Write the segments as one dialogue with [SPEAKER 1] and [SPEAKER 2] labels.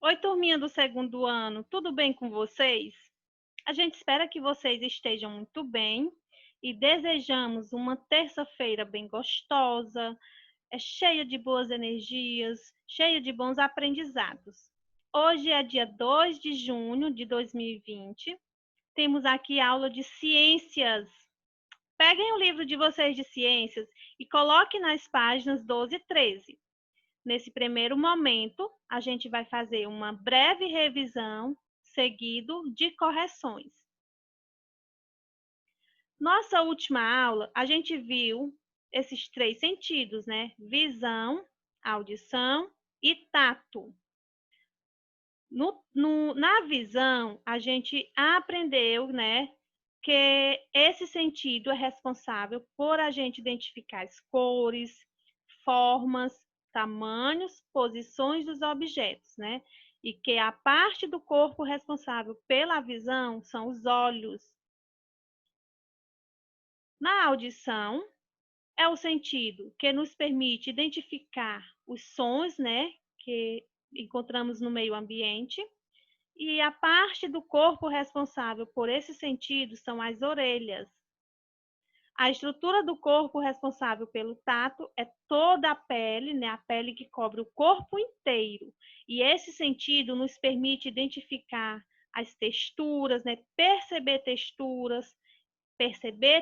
[SPEAKER 1] Oi, turminha do segundo ano, tudo bem com vocês? A gente espera que vocês estejam muito bem e desejamos uma terça-feira bem gostosa, cheia de boas energias, cheia de bons aprendizados. Hoje é dia 2 de junho de 2020. Temos aqui aula de ciências. Peguem o livro de vocês de ciências e coloquem nas páginas 12 e 13. Nesse primeiro momento, a gente vai fazer uma breve revisão, seguido de correções. Nossa última aula, a gente viu esses três sentidos, né? Visão, audição e tato. Na visão, a gente aprendeu, né, que esse sentido é responsável por a gente identificar as cores, formas, tamanhos, posições dos objetos, né? E que a parte do corpo responsável pela visão são os olhos. Na audição, é o sentido que nos permite identificar os sons, né, que encontramos no meio ambiente. E a parte do corpo responsável por esse sentido são as orelhas. A estrutura do corpo responsável pelo tato é toda a pele, né? A pele que cobre o corpo inteiro. E esse sentido nos permite identificar as texturas, né? Perceber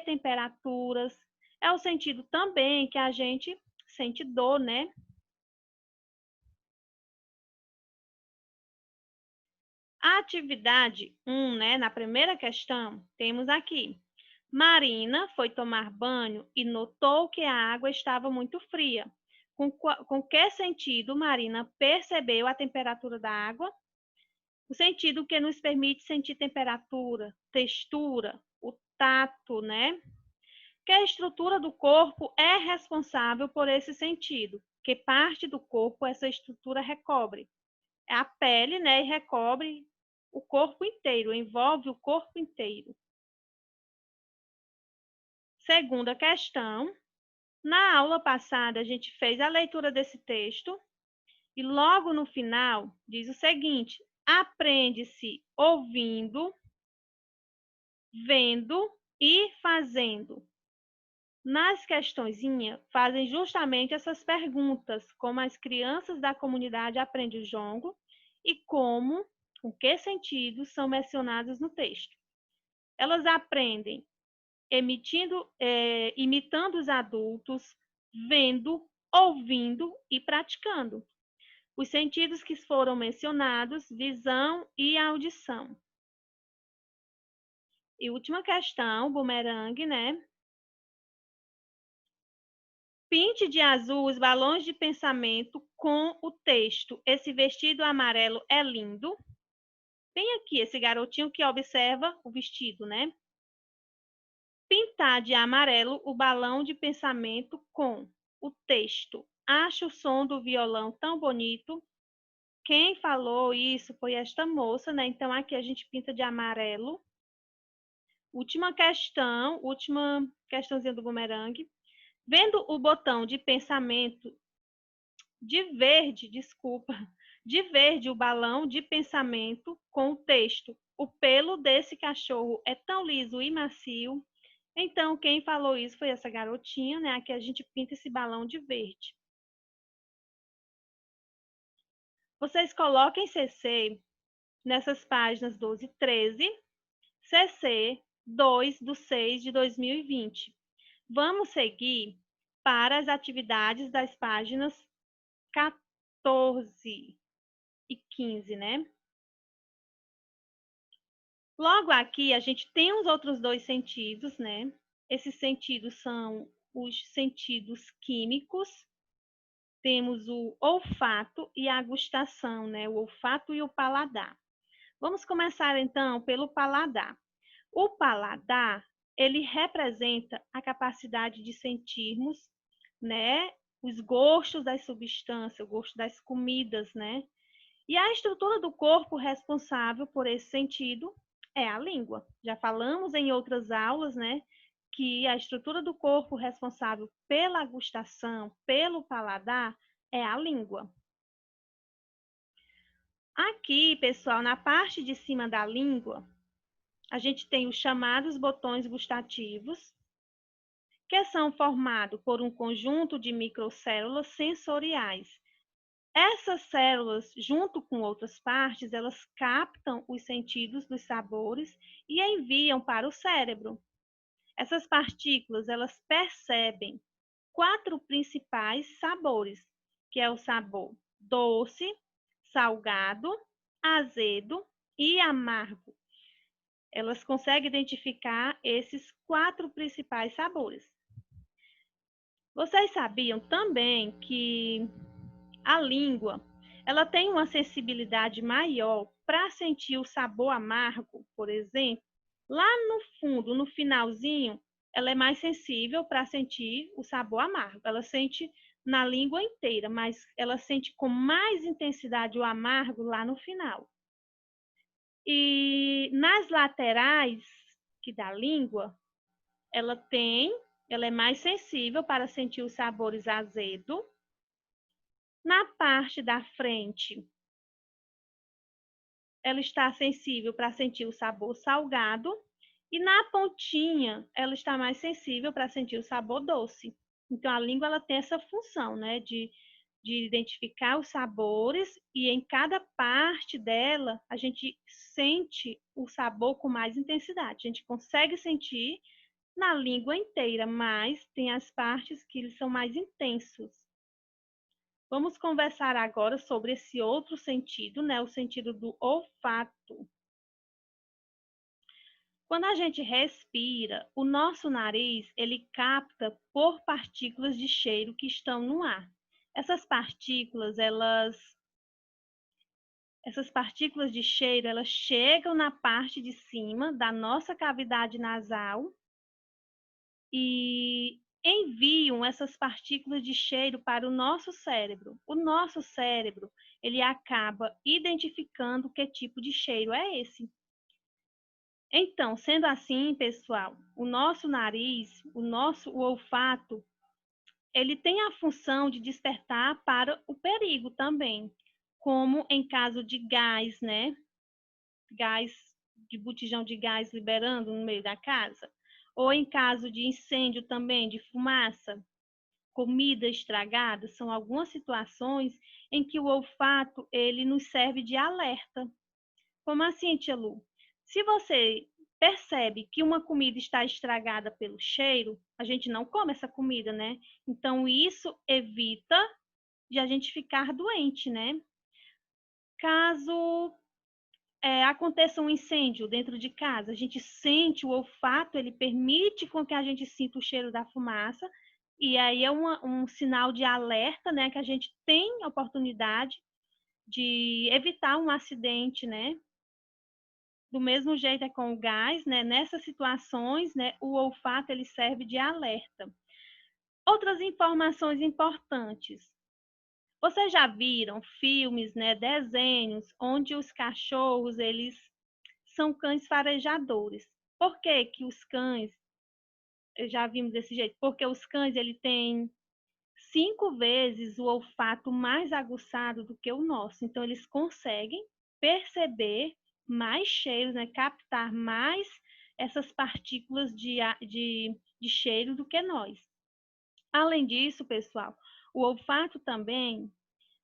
[SPEAKER 1] temperaturas. É o sentido também que a gente sente dor, né? A atividade 1, né? Na primeira questão, temos aqui. Marina foi tomar banho e notou que a água estava muito fria. Com que sentido Marina percebeu a temperatura da água? O sentido que nos permite sentir temperatura, textura, o tato, né? Que a estrutura do corpo é responsável por esse sentido. Que parte do corpo essa estrutura recobre? É a pele, né? E recobre o corpo inteiro, envolve o corpo inteiro. Segunda questão. Na aula passada, a gente fez a leitura desse texto e logo no final diz o seguinte: aprende-se ouvindo, vendo e fazendo. Nas questõezinhas, fazem justamente essas perguntas, como as crianças da comunidade aprendem o jongo e com que sentidos são mencionados no texto. Elas aprendem imitando os adultos, vendo, ouvindo e praticando. Os sentidos que foram mencionados, visão e audição. E última questão, bumerangue, né? Pinte de azul os balões de pensamento com o texto. Esse vestido amarelo é lindo. Tem aqui esse garotinho que observa o vestido, né? Pintar de amarelo o balão de pensamento com o texto. Acho o som do violão tão bonito. Quem falou isso foi esta moça, né? Então aqui a gente pinta de amarelo. Última questãozinha do bumerangue. Vendo o botão de pensamento de verde, desculpa, de verde o balão de pensamento com o texto. O pelo desse cachorro é tão liso e macio. Então, quem falou isso foi essa garotinha, né? Aqui a gente pinta esse balão de verde. Vocês coloquem CC nessas páginas 12 e 13, CC 2/6 de 2020. Vamos seguir para as atividades das páginas 14 e 15, né? Logo aqui, a gente tem os outros dois sentidos, né? Esses sentidos são os sentidos químicos. Temos o olfato e a gustação, né? O olfato e o paladar. Vamos começar então pelo paladar. O paladar, ele representa a capacidade de sentirmos, né, os gostos das substâncias, o gosto das comidas, né? E a estrutura do corpo responsável por esse sentido é a língua. Já falamos em outras aulas, né, que a estrutura do corpo responsável pela gustação, pelo paladar, é a língua. Aqui, pessoal, na parte de cima da língua, a gente tem os chamados botões gustativos, que são formados por um conjunto de microcélulas sensoriais. Essas células, junto com outras partes, elas captam os sentidos dos sabores e enviam para o cérebro. Essas partículas, elas percebem 4 principais sabores, que é o sabor doce, salgado, azedo e amargo. Elas conseguem identificar esses 4 principais sabores. Vocês sabiam também que a língua, ela tem uma sensibilidade maior para sentir o sabor amargo, por exemplo? Lá no fundo, no finalzinho, ela é mais sensível para sentir o sabor amargo. Ela sente na língua inteira, mas ela sente com mais intensidade o amargo lá no final. E nas laterais que da língua, ela é mais sensível para sentir os sabores azedo. Na parte da frente, ela está sensível para sentir o sabor salgado. E na pontinha, ela está mais sensível para sentir o sabor doce. Então, a língua ela tem essa função, né, de identificar os sabores e em cada parte dela, a gente sente o sabor com mais intensidade. A gente consegue sentir na língua inteira, mas tem as partes que eles são mais intensos. Vamos conversar agora sobre esse outro sentido, né, o sentido do olfato. Quando a gente respira, o nosso nariz, ele capta por partículas de cheiro que estão no ar. Essas partículas, essas partículas de cheiro, elas chegam na parte de cima da nossa cavidade nasal e enviam essas partículas de cheiro para o nosso cérebro. O nosso cérebro, ele acaba identificando que tipo de cheiro é esse. Então, sendo assim, pessoal, o nosso nariz, o olfato, ele tem a função de despertar para o perigo também, como em caso de gás, né? Gás, de botijão de gás liberando no meio da casa, ou em caso de incêndio também, de fumaça, comida estragada, são algumas situações em que o olfato, ele nos serve de alerta. Como assim, tia Lu? Se você percebe que uma comida está estragada pelo cheiro, a gente não come essa comida, né? Então, isso evita de a gente ficar doente, né? Caso aconteça um incêndio dentro de casa, a gente sente o olfato, ele permite com que a gente sinta o cheiro da fumaça, e aí é um sinal de alerta, né? Que a gente tem a oportunidade de evitar um acidente, né? Do mesmo jeito é com o gás, né? Nessas situações, né, o olfato ele serve de alerta. Outras informações importantes. Vocês já viram filmes, né, desenhos, onde os cachorros, eles são cães farejadores. Por que que os cães, já vimos desse jeito? Porque os cães, ele têm 5 vezes o olfato mais aguçado do que o nosso. Então, eles conseguem perceber mais cheiros, né? Captar mais essas partículas de cheiro do que nós. Além disso, pessoal, o olfato também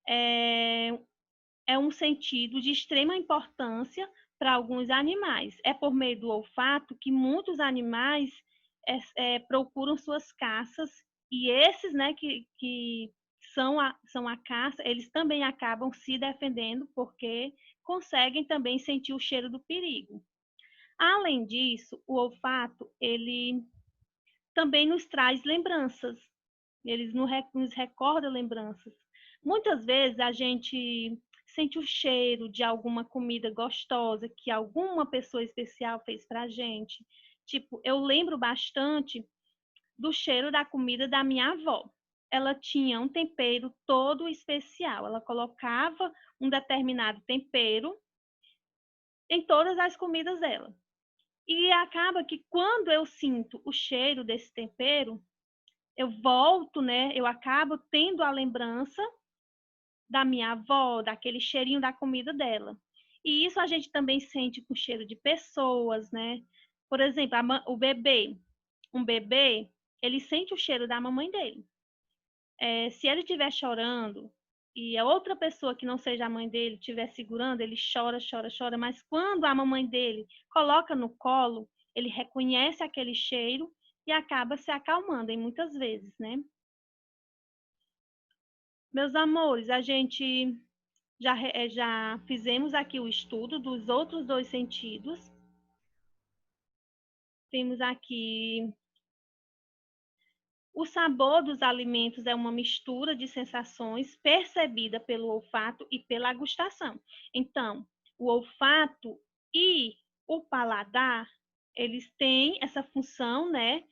[SPEAKER 1] é um sentido de extrema importância para alguns animais. É por meio do olfato que muitos animais procuram suas caças e esses, né, que são a caça, eles também acabam se defendendo porque conseguem também sentir o cheiro do perigo. Além disso, o olfato, ele também nos traz lembranças, eles nos recorda lembranças. Muitas vezes a gente sente o cheiro de alguma comida gostosa que alguma pessoa especial fez para a gente. Tipo, eu lembro bastante do cheiro da comida da minha avó. Ela tinha um tempero todo especial. Ela colocava um determinado tempero em todas as comidas dela. E acaba que quando eu sinto o cheiro desse tempero, eu volto, né? Eu acabo tendo a lembrança da minha avó, daquele cheirinho da comida dela. E isso a gente também sente com o cheiro de pessoas, né? Por exemplo, o bebê. Um bebê, ele sente o cheiro da mamãe dele. Se ele estiver chorando e a outra pessoa que não seja a mãe dele estiver segurando, ele chora, chora, chora. Mas quando a mamãe dele coloca no colo, ele reconhece aquele cheiro e acaba se acalmando, em muitas vezes, né? Meus amores, a gente já fizemos aqui o estudo dos outros dois sentidos. Temos aqui o sabor dos alimentos é uma mistura de sensações percebida pelo olfato e pela gustação. Então, o olfato e o paladar, eles têm essa função, né,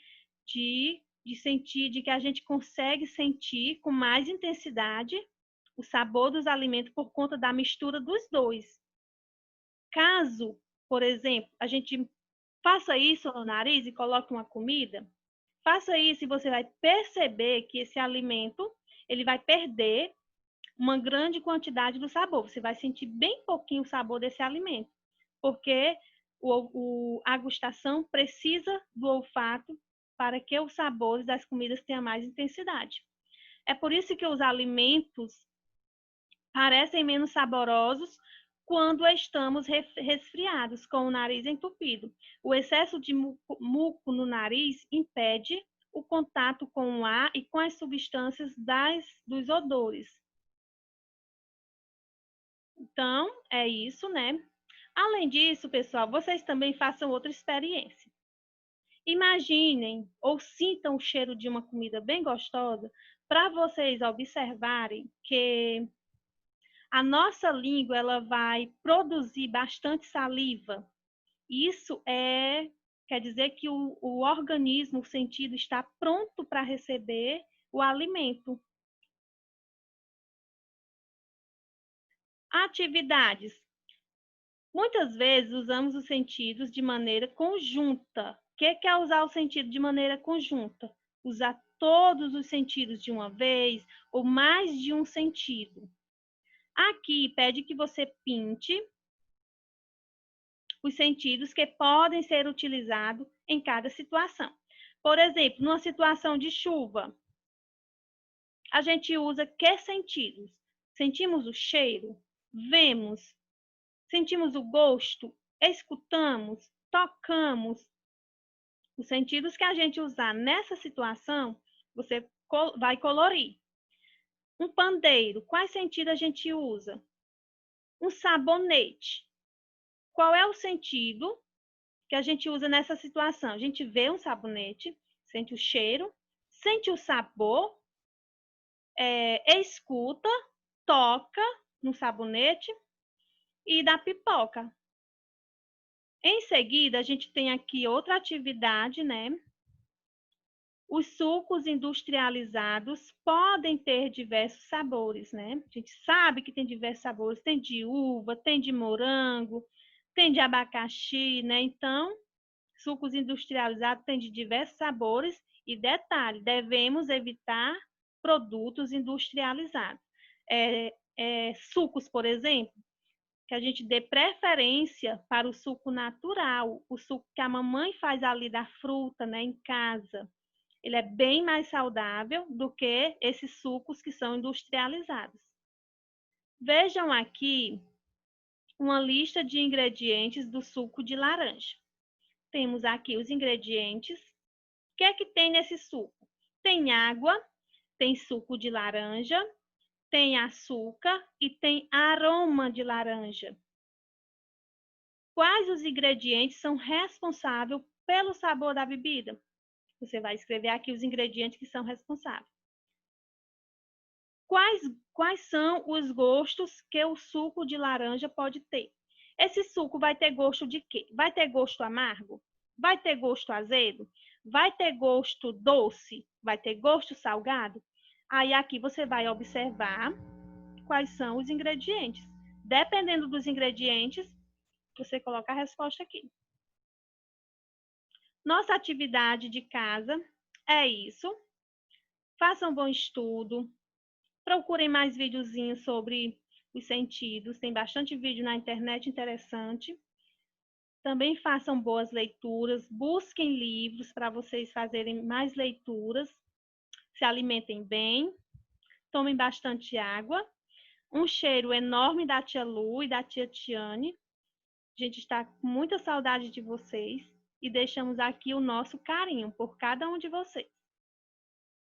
[SPEAKER 1] de sentir, de que a gente consegue sentir com mais intensidade o sabor dos alimentos por conta da mistura dos dois. Caso, por exemplo, a gente faça isso no nariz e coloque uma comida, faça isso e você vai perceber que esse alimento ele vai perder uma grande quantidade do sabor. Você vai sentir bem pouquinho o sabor desse alimento, porque a gustação precisa do olfato para que os sabores das comidas tenham mais intensidade. É por isso que os alimentos parecem menos saborosos quando estamos resfriados, com o nariz entupido. O excesso de muco no nariz impede o contato com o ar e com as substâncias dos odores. Então, é isso, né? Além disso, pessoal, vocês também façam outra experiência. Imaginem ou sintam o cheiro de uma comida bem gostosa para vocês observarem que a nossa língua ela vai produzir bastante saliva. Isso quer dizer que o organismo, o sentido, está pronto para receber o alimento. Atividades. Muitas vezes usamos os sentidos de maneira conjunta. O que é usar o sentido de maneira conjunta? Usar todos os sentidos de uma vez ou mais de um sentido. Aqui pede que você pinte os sentidos que podem ser utilizados em cada situação. Por exemplo, numa situação de chuva, a gente usa que sentidos? Sentimos o cheiro? Vemos? Sentimos o gosto? Escutamos? Tocamos? Os sentidos que a gente usar nessa situação, você vai colorir. Um pandeiro, quais sentidos a gente usa? Um sabonete. Qual é o sentido que a gente usa nessa situação? A gente vê um sabonete, sente o cheiro, sente o sabor, escuta, toca no sabonete e da pipoca. Em seguida, a gente tem aqui outra atividade, né? Os sucos industrializados podem ter diversos sabores, né? A gente sabe que tem diversos sabores, tem de uva, tem de morango, tem de abacaxi, né? Então, sucos industrializados têm de diversos sabores e detalhe, devemos evitar produtos industrializados. Sucos, por exemplo, que a gente dê preferência para o suco natural, o suco que a mamãe faz ali da fruta, né, em casa. Ele é bem mais saudável do que esses sucos que são industrializados. Vejam aqui uma lista de ingredientes do suco de laranja. Temos aqui os ingredientes. O que é que tem nesse suco? Tem água, tem suco de laranja, tem açúcar e tem aroma de laranja. Quais os ingredientes são responsáveis pelo sabor da bebida? Você vai escrever aqui os ingredientes que são responsáveis. Quais são os gostos que o suco de laranja pode ter? Esse suco vai ter gosto de quê? Vai ter gosto amargo? Vai ter gosto azedo? Vai ter gosto doce? Vai ter gosto salgado? Aí aqui você vai observar quais são os ingredientes. Dependendo dos ingredientes, você coloca a resposta aqui. Nossa atividade de casa é isso. Faça um bom estudo. Procurem mais videozinhos sobre os sentidos, tem bastante vídeo na internet interessante. Também façam boas leituras, busquem livros para vocês fazerem mais leituras, se alimentem bem, tomem bastante água. Um cheiro enorme da tia Lu e da tia Tiane. A gente está com muita saudade de vocês e deixamos aqui o nosso carinho por cada um de vocês.